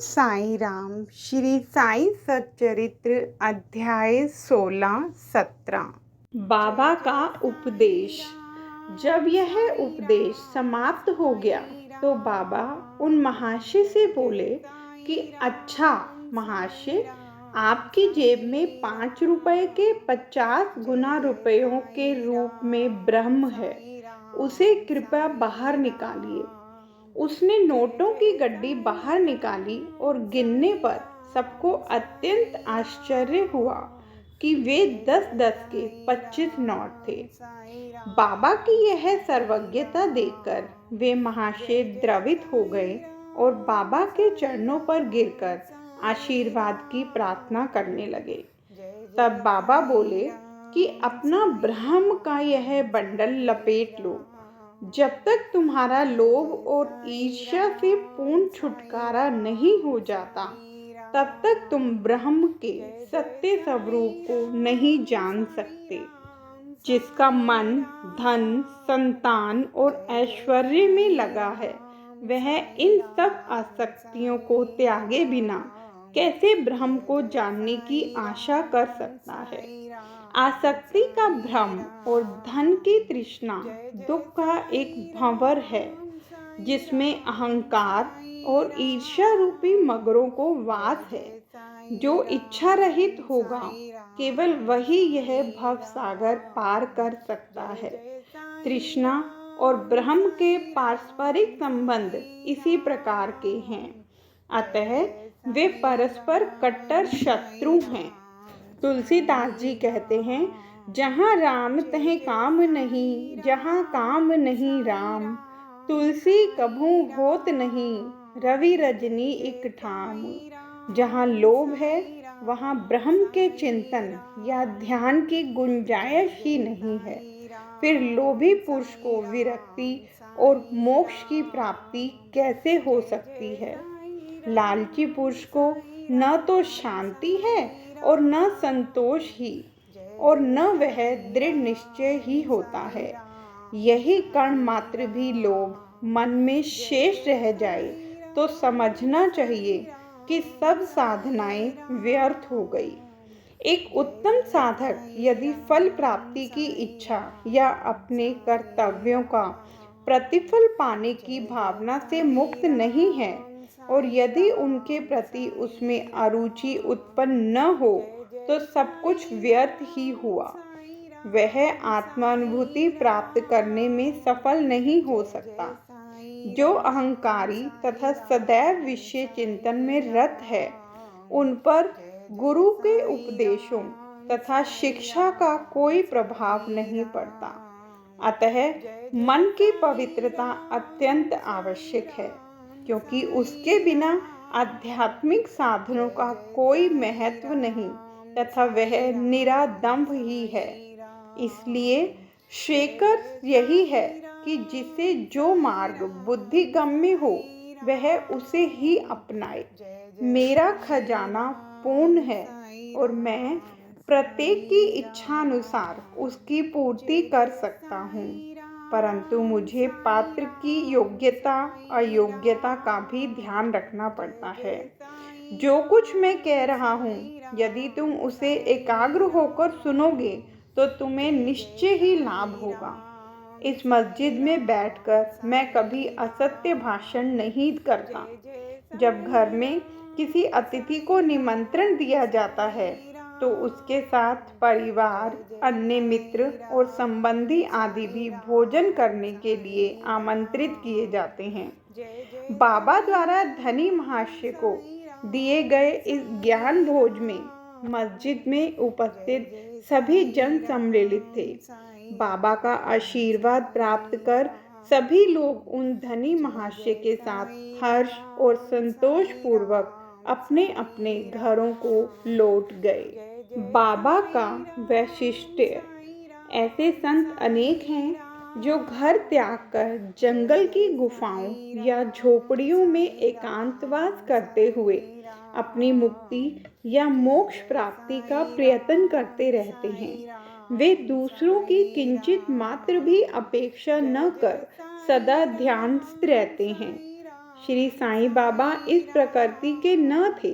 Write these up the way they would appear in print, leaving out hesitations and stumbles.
साई राम। श्री साई सच्चरित्र अध्याय 16-17। बाबा का उपदेश। जब यह उपदेश समाप्त हो गया तो बाबा उन महाशय से बोले कि अच्छा महाशय, आपकी जेब में 5 रुपए के 50 गुना रुपयों के रूप में ब्रह्म है, उसे कृपया बाहर निकालिए। उसने नोटों की गड्डी बाहर निकाली और गिनने पर सबको अत्यंत आश्चर्य हुआ कि वे 10-10 के 25 नोट थे। बाबा की यह सर्वज्ञता देखकर वे महाशय द्रवित हो गए और बाबा के चरणों पर गिरकर आशीर्वाद की प्रार्थना करने लगे। तब बाबा बोले कि अपना ब्रह्म का यह बंडल लपेट लो। जब तक तुम्हारा लोभ और ईर्ष्या से पूर्ण छुटकारा नहीं हो जाता, तब तक तुम ब्रह्म के सत्य स्वरूप को नहीं जान सकते। जिसका मन धन, संतान और ऐश्वर्य में लगा है, वह इन सब आसक्तियों को त्यागे बिना कैसे ब्रह्म को जानने की आशा कर सकता है। आसक्ति का भ्रम और धन की तृष्णा दुख का एक भंवर है, जिसमें अहंकार और ईर्ष्या रूपी मगरों को वास है। जो इच्छा रहित होगा, केवल वही यह भव सागर पार कर सकता है। तृष्णा और ब्रह्म के पारस्परिक संबंध इसी प्रकार के हैं, अतः वे परस्पर कट्टर शत्रु हैं। तुलसीदास जी कहते हैं, जहाँ राम तहीं काम नहीं, जहाँ काम नहीं राम। तुलसी कभू होत नहीं, रवि रजनी एक ठाम। जहाँ लोभ है, वहाँ ब्रह्म के चिंतन या ध्यान की गुंजाइश ही नहीं है। फिर लोभी पुरुष को विरक्ति और मोक्ष की प्राप्ति कैसे हो सकती है। लालची पुरुष को न तो शांति है और न संतोष ही, और न वह दृढ़ निश्चय ही होता है। यही कण मात्र भी लोभ मन में शेष रह जाए तो समझना चाहिए कि सब साधनाएं व्यर्थ हो गई। एक उत्तम साधक यदि फल प्राप्ति की इच्छा या अपने कर्तव्यों का प्रतिफल पाने की भावना से मुक्त नहीं है, और यदि उनके प्रति उसमें अरुचि उत्पन्न न हो, तो सब कुछ व्यर्थ ही हुआ। वह आत्मानुभूति प्राप्त करने में सफल नहीं हो सकता। जो अहंकारी तथा सदैव विषय चिंतन में रत है, उन पर गुरु के उपदेशों तथा शिक्षा का कोई प्रभाव नहीं पड़ता। अतः मन की पवित्रता अत्यंत आवश्यक है, क्योंकि उसके बिना आध्यात्मिक साधनों का कोई महत्व नहीं तथा वह निरा दंभ ही है। इसलिए श्रेयस्कर यही है कि जिसे जो मार्ग बुद्धिगम्य हो, वह उसे ही अपनाए। मेरा खजाना पूर्ण है और मैं प्रत्येक की इच्छा अनुसार उसकी पूर्ति कर सकता हूँ, परंतु मुझे पात्र की योग्यता अयोग्यता का भी ध्यान रखना पड़ता है। जो कुछ मैं कह रहा हूँ, यदि तुम उसे एकाग्र होकर सुनोगे तो तुम्हें निश्चय ही लाभ होगा। इस मस्जिद में बैठकर मैं कभी असत्य भाषण नहीं करता। जब घर में किसी अतिथि को निमंत्रण दिया जाता है, तो उसके साथ परिवार, अन्य मित्र और संबंधी आदि भी भोजन करने के लिए आमंत्रित किए जाते हैं। बाबा द्वारा धनी महाशय को दिए गए इस ज्ञान भोज में मस्जिद में उपस्थित सभी जन सम्मिलित थे। बाबा का आशीर्वाद प्राप्त कर सभी लोग उन धनी महाशय के साथ हर्ष और संतोष पूर्वक अपने अपने घरों को लौट गए। बाबा का वैशिष्ट्य। ऐसे संत अनेक हैं जो घर त्याग कर जंगल की गुफाओं या झोपड़ियों में एकांतवास करते हुए अपनी मुक्ति या मोक्ष प्राप्ति का प्रयत्न करते रहते हैं। वे दूसरों की किंचित मात्र भी अपेक्षा न कर सदा ध्यानस्थ रहते हैं। श्री साईं बाबा इस प्रकृति के न थे।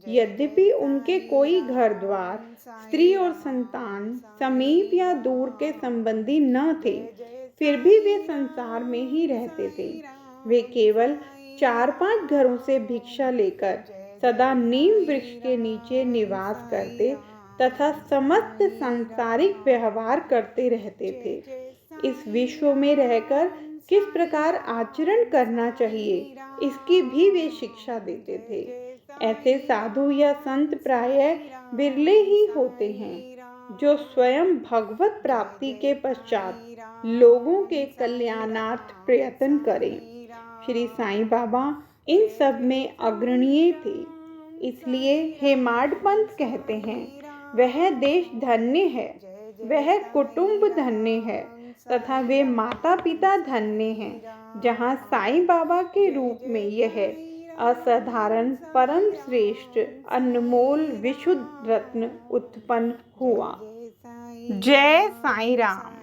यद्यपि उनके कोई घर द्वार, स्त्री और संतान, समीप या दूर के संबंधी न थे, फिर भी वे संसार में ही रहते थे। वे केवल 4-5 घरों से भिक्षा लेकर सदा नीम वृक्ष के नीचे निवास करते तथा समस्त सांसारिक व्यवहार करते रहते थे। इस विश्व में रहकर किस प्रकार आचरण करना चाहिए, इसकी भी वे शिक्षा देते थे। ऐसे साधु या संत प्रायः बिरले ही होते हैं जो स्वयं भगवत प्राप्ति के पश्चात लोगों के कल्याणार्थ प्रयत्न करें। श्री साईं बाबा इन सब में अग्रणीय थे। इसलिए हेमाड पंत कहते हैं, वह देश धन्य है, वह कुटुंब धन्य है तथा वे माता पिता धन्य हैं, जहाँ साईं बाबा के रूप में यह असाधारण परम श्रेष्ठ अनमोल विशुद्ध रत्न उत्पन्न हुआ। जय साईं राम।